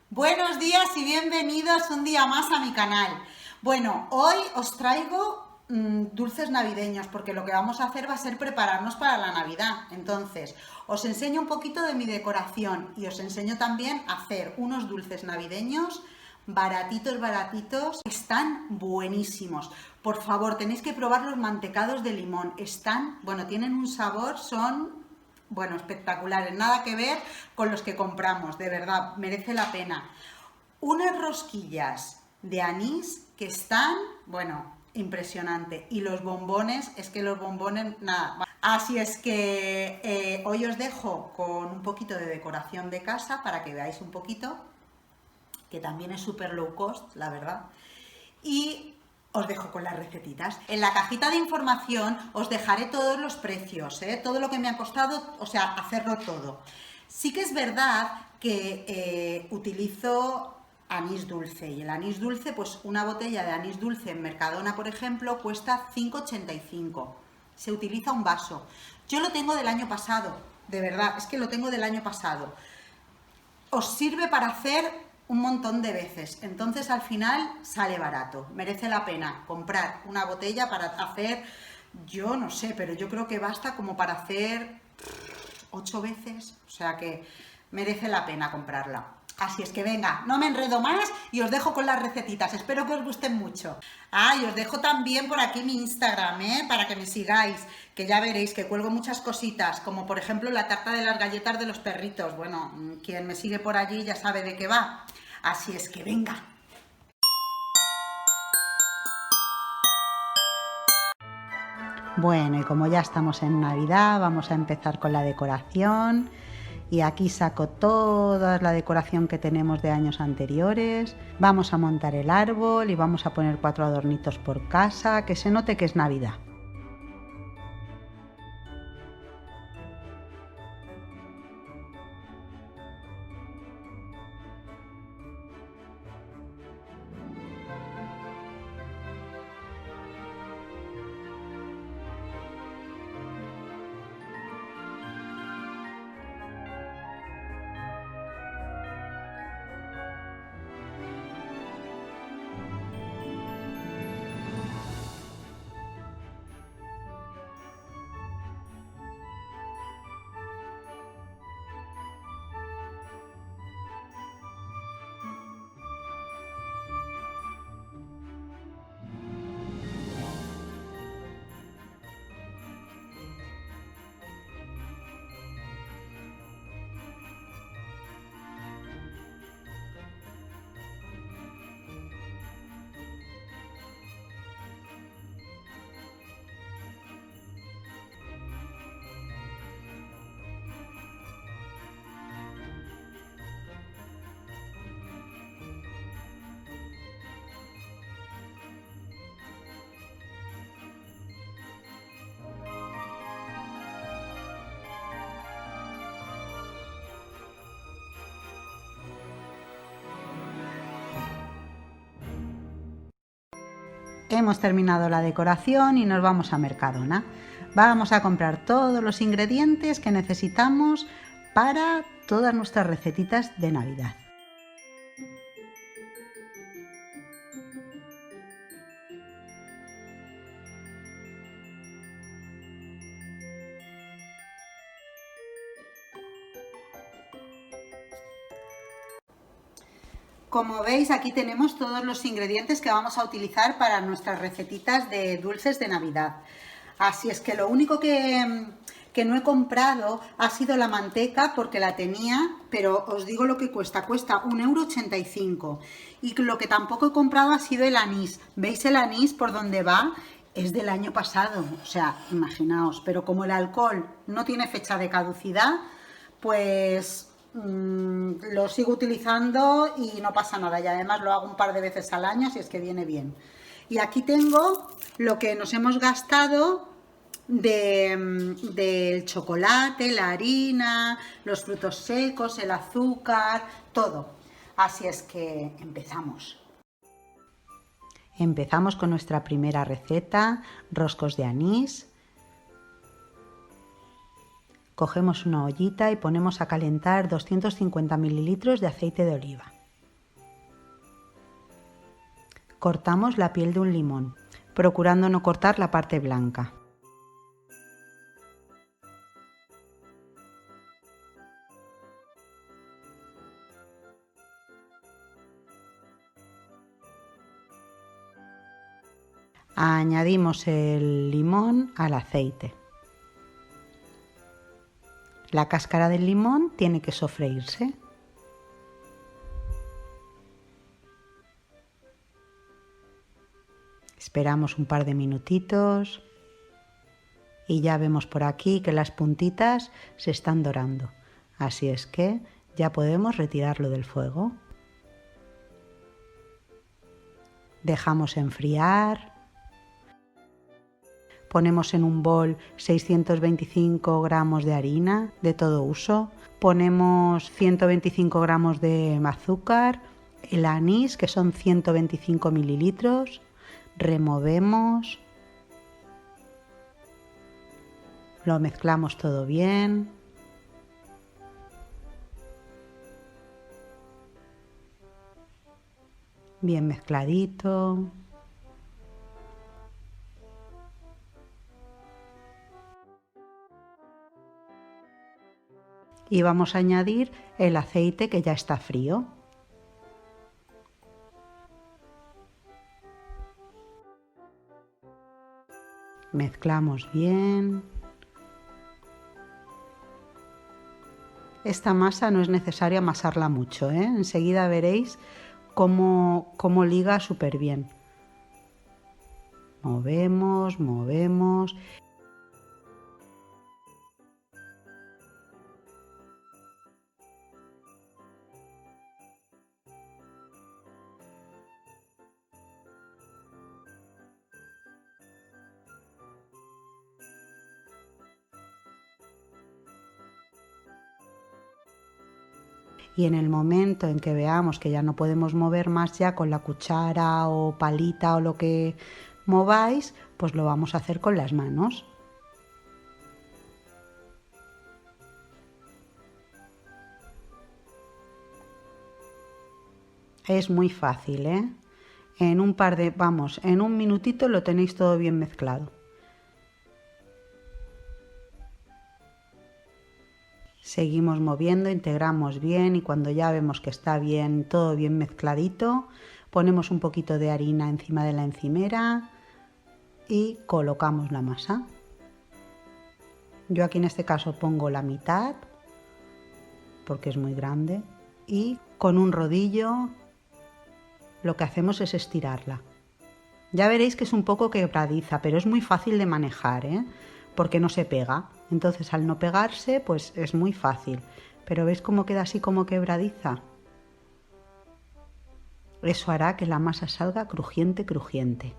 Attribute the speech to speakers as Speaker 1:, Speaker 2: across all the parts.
Speaker 1: Buenos días y bienvenidos un día más a mi canal. Bueno, hoy os traigo dulces navideños porque lo que vamos a hacer va a ser prepararnos para la Navidad. Entonces, os enseño un poquito de mi decoración y os enseño también a hacer unos dulces navideños baratitos. Están buenísimos. Por favor, tenéis que probar los mantecados de limón. Tienen un sabor, espectaculares, nada que ver con los que compramos, de verdad, merece la pena. Unas rosquillas de anís que están, impresionante. Y los bombones, nada. Así es que hoy os dejo con un poquito de decoración de casa para que veáis un poquito, que también es súper low cost, la verdad. Y os dejo con las recetitas. En la cajita de información os dejaré todos los precios, todo lo que me ha costado, hacerlo todo. Sí que es verdad que utilizo anís dulce, y el anís dulce, pues una botella de anís dulce en Mercadona, por ejemplo, cuesta 5,85. Se utiliza un vaso. Yo lo tengo del año pasado, de verdad, es que lo tengo del año pasado. Os sirve para hacer un montón de veces, entonces al final sale barato, merece la pena comprar una botella para hacer, yo no sé, pero yo creo que basta como para hacer 8 veces, o sea que merece la pena comprarla. Así es que venga, no me enredo más y os dejo con las recetitas, espero que os gusten mucho. Y os dejo también por aquí mi Instagram, para que me sigáis, que ya veréis que cuelgo muchas cositas, como por ejemplo la tarta de las galletas de los perritos. Bueno, quien me sigue por allí ya sabe de qué va. Así es que venga. Bueno, y como ya estamos en Navidad, vamos a empezar con la decoración. Y aquí saco toda la decoración que tenemos de años anteriores. Vamos a montar el árbol y vamos a poner 4 adornitos por casa, que se note que es Navidad. Hemos terminado la decoración y nos vamos a Mercadona. Vamos a comprar todos los ingredientes que necesitamos para todas nuestras recetitas de Navidad. Como veis, aquí tenemos todos los ingredientes que vamos a utilizar para nuestras recetitas de dulces de Navidad. Así es que lo único que no he comprado ha sido la manteca porque la tenía, pero os digo lo que cuesta 1,85 €. Y lo que tampoco he comprado ha sido el anís. ¿Veis el anís por dónde va? Es del año pasado, o sea, imaginaos. Pero como el alcohol no tiene fecha de caducidad, pues lo sigo utilizando y no pasa nada, y además lo hago un par de veces al año, si es que viene bien. Y aquí tengo lo que nos hemos gastado del chocolate, la harina, los frutos secos, el azúcar, todo. Así es que empezamos. Empezamos con nuestra primera receta, roscos de anís. Cogemos una ollita y ponemos a calentar 250 mililitros de aceite de oliva. cortamos la piel de un limón, procurando no cortar la parte blanca. Añadimos el limón al aceite. La cáscara del limón tiene que sofreírse. Esperamos un par de minutitos y ya vemos por aquí que las puntitas se están dorando. Así es que ya podemos retirarlo del fuego. Dejamos enfriar. Ponemos en un bol 625 gramos de harina de todo uso. Ponemos 125 gramos de azúcar, el anís, que son 125 mililitros. Removemos. Lo mezclamos todo bien. Bien mezcladito. Y vamos a añadir el aceite que ya está frío. Mezclamos bien. Esta masa no es necesario amasarla mucho, ¿eh? Enseguida veréis cómo liga súper bien. Movemos, movemos. Y en el momento en que veamos que ya no podemos mover más ya con la cuchara o palita o lo que mováis, pues lo vamos a hacer con las manos. Es muy fácil, ¿eh? En un minutito lo tenéis todo bien mezclado. Seguimos moviendo, integramos bien y cuando ya vemos que está bien, todo bien mezcladito, ponemos un poquito de harina encima de la encimera y colocamos la masa. Yo aquí en este caso pongo la mitad porque es muy grande y con un rodillo lo que hacemos es estirarla. Ya veréis que es un poco quebradiza, pero es muy fácil de manejar, ¿eh? Porque no se pega. Entonces al no pegarse, pues es muy fácil. Pero ¿veis cómo queda así como quebradiza? Eso hará que la masa salga crujiente, crujiente.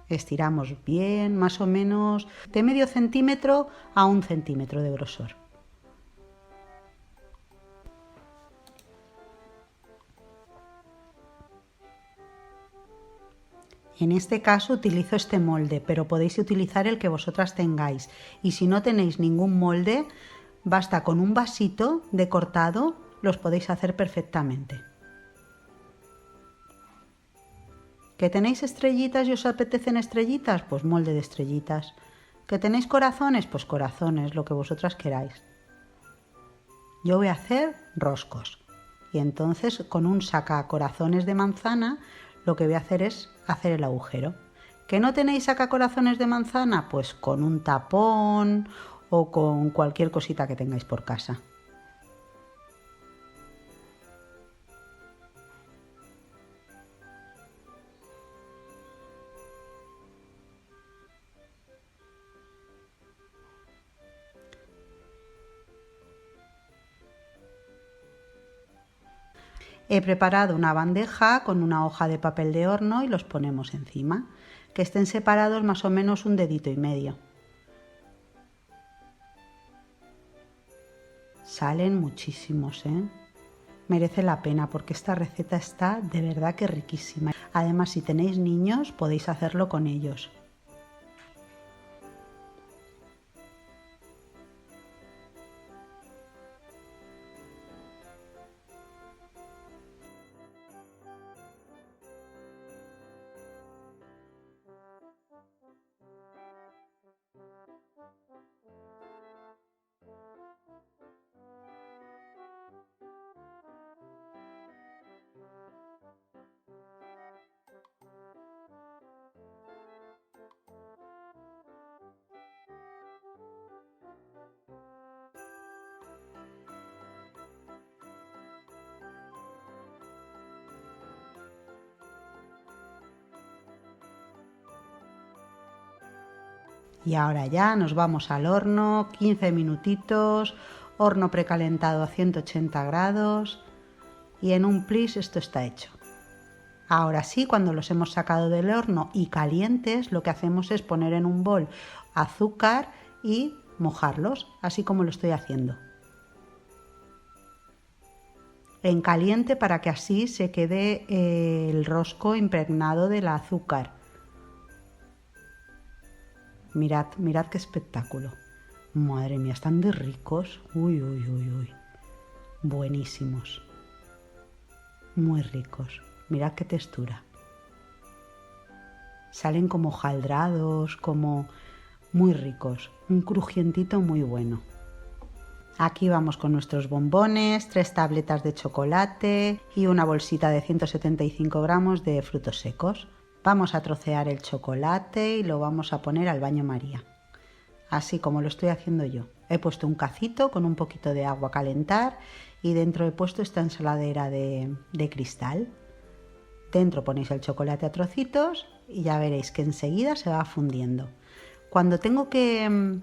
Speaker 1: Estiramos bien, más o menos de medio centímetro a 1 centímetro de grosor. En este caso utilizo este molde, pero podéis utilizar el que vosotras tengáis. Y si no tenéis ningún molde, basta con un vasito de cortado, los podéis hacer perfectamente. ¿Que tenéis estrellitas y os apetecen estrellitas? Pues molde de estrellitas. ¿Que tenéis corazones? Pues corazones, lo que vosotras queráis. Yo voy a hacer roscos. Y entonces con un sacacorazones de manzana lo que voy a hacer es hacer el agujero. ¿Que no tenéis sacacorazones de manzana? Pues con un tapón o con cualquier cosita que tengáis por casa. He preparado una bandeja con una hoja de papel de horno y los ponemos encima, que estén separados más o menos un dedito y medio. Salen muchísimos, ¿eh? Merece la pena porque esta receta está de verdad que riquísima. Además, si tenéis niños, podéis hacerlo con ellos. Y ahora ya nos vamos al horno, 15 minutitos, horno precalentado a 180 grados y en un plis esto está hecho. Ahora sí, cuando los hemos sacado del horno y calientes, lo que hacemos es poner en un bol azúcar y mojarlos, así como lo estoy haciendo. En caliente para que así se quede el rosco impregnado del azúcar. Mirad, mirad qué espectáculo. Madre mía, están de ricos. Uy, uy, uy, uy. Buenísimos. Muy ricos. Mirad qué textura. Salen como hojaldrados, como muy ricos. Un crujientito muy bueno. Aquí vamos con nuestros bombones, 3 tabletas de chocolate y una bolsita de 175 gramos de frutos secos. Vamos a trocear el chocolate y lo vamos a poner al baño María, así como lo estoy haciendo yo. He puesto un cacito con un poquito de agua a calentar y dentro he puesto esta ensaladera de cristal. Dentro ponéis el chocolate a trocitos y ya veréis que enseguida se va fundiendo. Cuando tengo que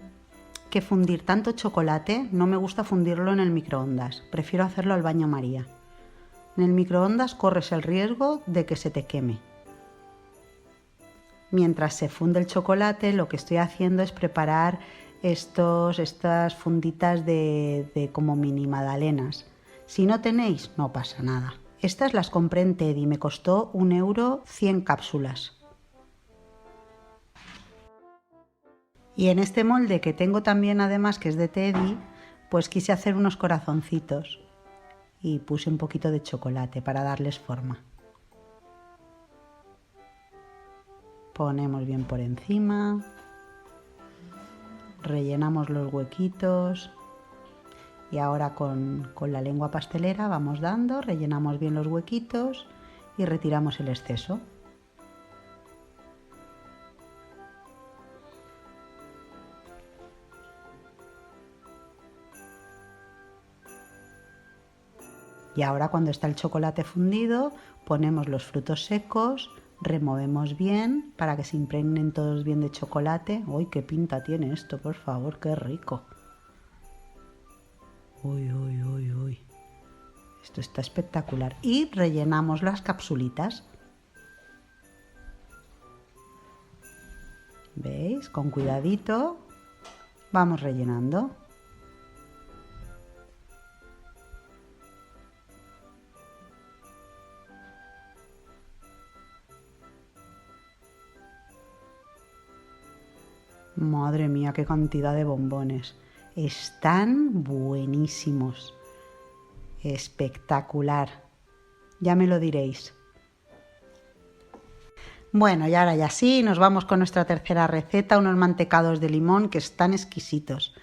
Speaker 1: fundir tanto chocolate, no me gusta fundirlo en el microondas, prefiero hacerlo al baño María. En el microondas corres el riesgo de que se te queme. Mientras se funde el chocolate, lo que estoy haciendo es preparar estas funditas de como mini magdalenas. Si no tenéis, no pasa nada. Estas las compré en Teddy, me costó 1 euro 100 cápsulas. Y en este molde que tengo también además, que es de Teddy, pues quise hacer unos corazoncitos y puse un poquito de chocolate para darles forma. Ponemos bien por encima, rellenamos los huequitos y ahora con la lengua pastelera vamos dando, rellenamos bien los huequitos y retiramos el exceso. Y ahora cuando está el chocolate fundido, ponemos los frutos secos, removemos bien para que se impregnen todos bien de chocolate. ¡Uy, qué pinta tiene esto, por favor! ¡Qué rico! ¡Uy, uy, uy, uy! Esto está espectacular. Y rellenamos las capsulitas. ¿Veis? Con cuidadito vamos rellenando. Madre mía, qué cantidad de bombones. Están buenísimos. Espectacular. Ya me lo diréis. Bueno, y ahora ya sí, nos vamos con nuestra tercera receta, unos mantecados de limón que están exquisitos.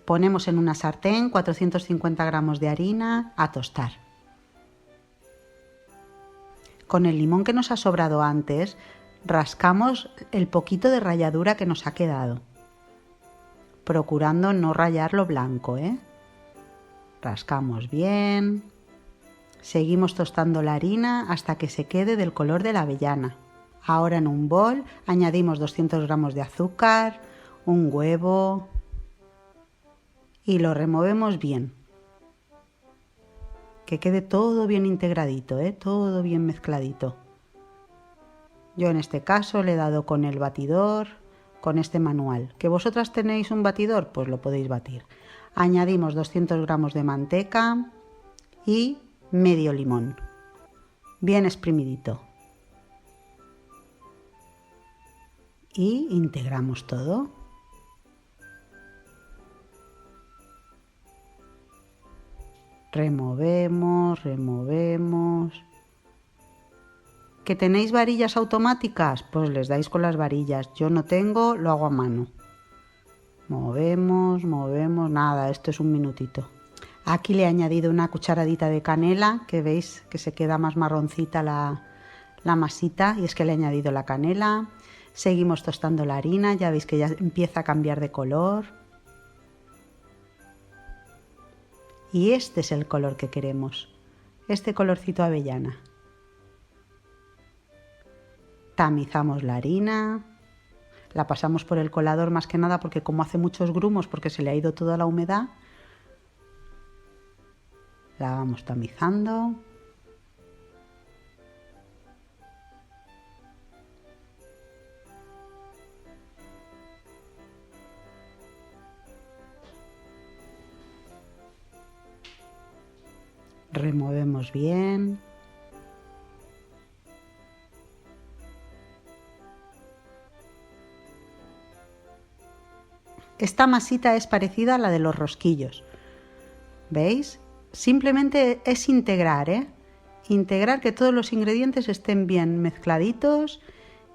Speaker 1: Ponemos en una sartén 450 gramos de harina a tostar. Con el limón que nos ha sobrado antes, rascamos el poquito de ralladura que nos ha quedado, procurando no rallar lo blanco, ¿eh? Rascamos bien, seguimos tostando la harina hasta que se quede del color de la avellana. Ahora en un bol añadimos 200 gramos de azúcar, un huevo y lo removemos bien. Que quede todo bien integradito, todo bien mezcladito. Yo en este caso le he dado con el batidor, con este manual. ¿Que vosotras tenéis un batidor? Pues lo podéis batir. Añadimos 200 gramos de manteca y medio limón, bien exprimidito. Y integramos todo. Removemos, removemos. ¿Que tenéis varillas automáticas? Pues les dais con las varillas. Yo no tengo, lo hago a mano. Movemos, movemos, nada, esto es un minutito. Aquí le he añadido una cucharadita de canela, que veis que se queda más marroncita la masita, y es que le he añadido la canela. Seguimos tostando la harina, ya veis que ya empieza a cambiar de color. Y este es el color que queremos, este colorcito avellana. Tamizamos la harina. La pasamos por el colador más que nada porque como hace muchos grumos porque se le ha ido toda la humedad, la vamos tamizando. Removemos bien. Esta masita es parecida a la de los rosquillos. ¿Veis? Simplemente es integrar, ¿eh? Integrar que todos los ingredientes estén bien mezcladitos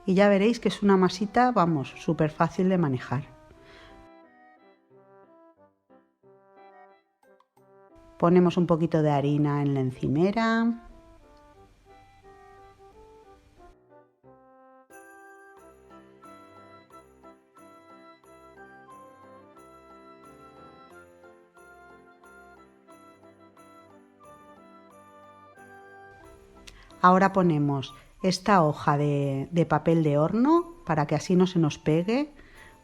Speaker 1: y ya veréis que es una masita, vamos, súper fácil de manejar. Ponemos un poquito de harina en la encimera. Ahora ponemos esta hoja de papel de horno para que así no se nos pegue,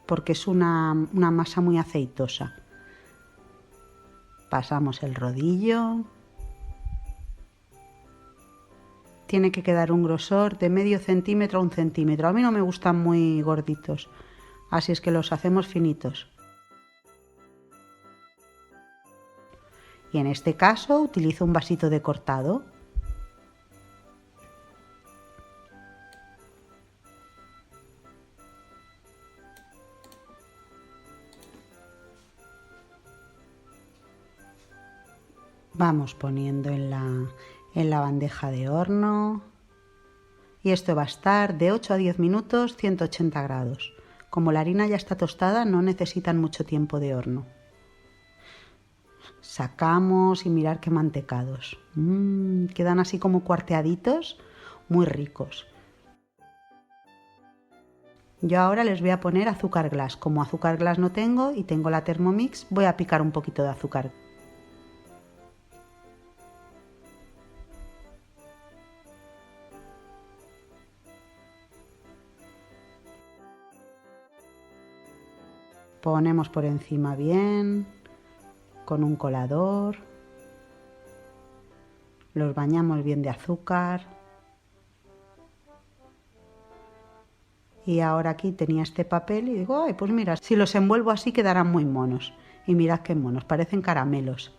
Speaker 1: porque es una masa muy aceitosa. Pasamos el rodillo. Tiene que quedar un grosor de medio centímetro a 1 centímetro. A mí no me gustan muy gorditos, así es que los hacemos finitos. Y en este caso utilizo un vasito de cortado. Vamos poniendo en la bandeja de horno y esto va a estar de 8 a 10 minutos, 180 grados. Como la harina ya está tostada, no necesitan mucho tiempo de horno. Sacamos y mirad qué mantecados. Quedan así como cuarteaditos, muy ricos. Yo ahora les voy a poner azúcar glass. Como azúcar glass no tengo y tengo la Thermomix, voy a picar un poquito de azúcar. Ponemos por encima bien, con un colador, los bañamos bien de azúcar. Y ahora aquí tenía este papel y digo, ay, pues mira, si los envuelvo así quedarán muy monos. Y mirad qué monos, parecen caramelos.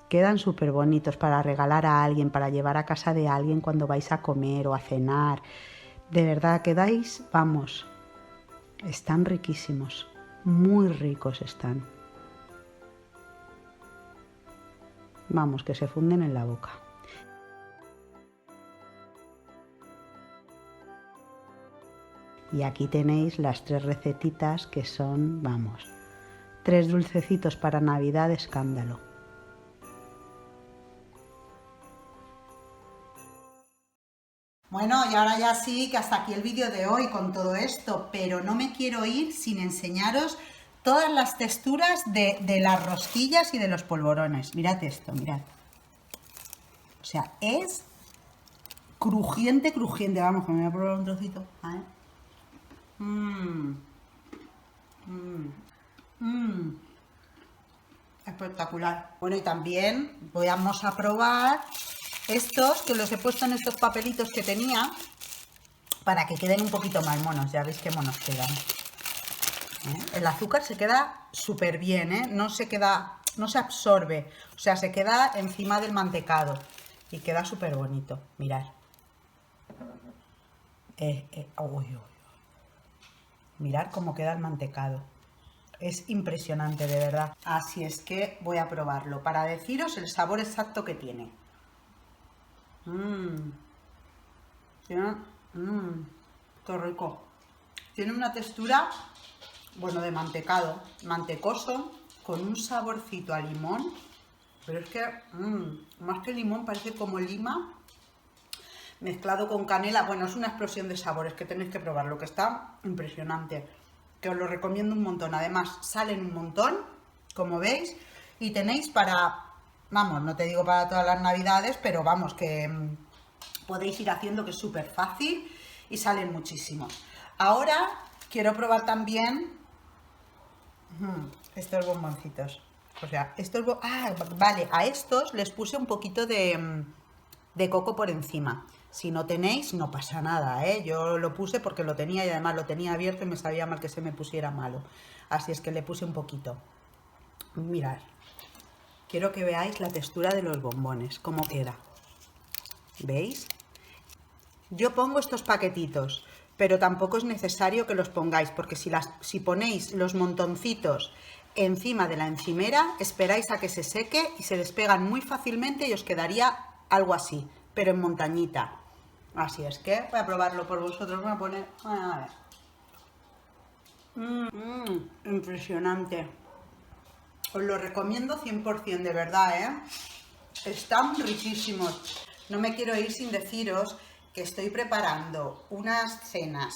Speaker 1: Quedan súper bonitos para regalar a alguien, para llevar a casa de alguien cuando vais a comer o a cenar. De verdad, quedáis, vamos, están riquísimos, muy ricos están. Vamos, que se funden en la boca. Y aquí tenéis las 3 recetitas que son, vamos, 3 dulcecitos para Navidad de escándalo. Bueno, y ahora ya sí que hasta aquí el vídeo de hoy con todo esto, pero no me quiero ir sin enseñaros todas las texturas de las rosquillas y de los polvorones. Mirad esto, mirad. O sea, es crujiente, crujiente. Vamos, que me voy a probar un trocito. A ver. Espectacular. Bueno, y también vamos a probar estos, que los he puesto en estos papelitos que tenía para que queden un poquito más monos. Ya veis qué monos quedan. El azúcar se queda súper bien, ¿eh? No se absorbe, o sea, se queda encima del mantecado y queda súper bonito. Mirad. Mirad cómo queda el mantecado. Es impresionante, de verdad. Así es que voy a probarlo para deciros el sabor exacto que tiene. Qué rico. Tiene una textura, bueno, de mantecado, mantecoso, con un saborcito a limón. Pero es que, más que limón, parece como lima mezclado con canela. Bueno, es una explosión de sabores que tenéis que probarlo, que está impresionante. Que os lo recomiendo un montón. Además, salen un montón, como veis, y tenéis para, vamos, no te digo para todas las navidades, pero vamos, que podéis ir haciendo, que es súper fácil y salen muchísimos. Ahora quiero probar también estos bomboncitos. O sea, vale, a estos les puse un poquito de coco por encima. Si no tenéis, no pasa nada, ¿eh? Yo lo puse porque lo tenía y además lo tenía abierto y me sabía mal que se me pusiera malo. Así es que le puse un poquito. Mirad, quiero que veáis la textura de los bombones, cómo queda. ¿Veis? Yo pongo estos paquetitos, pero tampoco es necesario que los pongáis, porque si ponéis los montoncitos encima de la encimera, esperáis a que se seque y se despegan muy fácilmente y os quedaría algo así, pero en montañita. Así es que voy a probarlo por vosotros. Voy a poner... A ver. Impresionante. Os lo recomiendo 100%, de verdad, ¿eh? Están riquísimos. No me quiero ir sin deciros que estoy preparando unas cenas.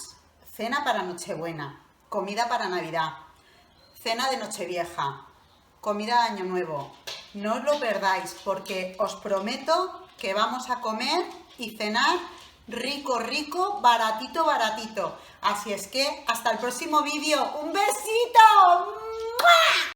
Speaker 1: Cena para Nochebuena, comida para Navidad, cena de Nochevieja, comida de Año Nuevo. No os lo perdáis porque os prometo que vamos a comer y cenar rico, rico, baratito, baratito. Así es que hasta el próximo vídeo. ¡Un besito! ¡Mua!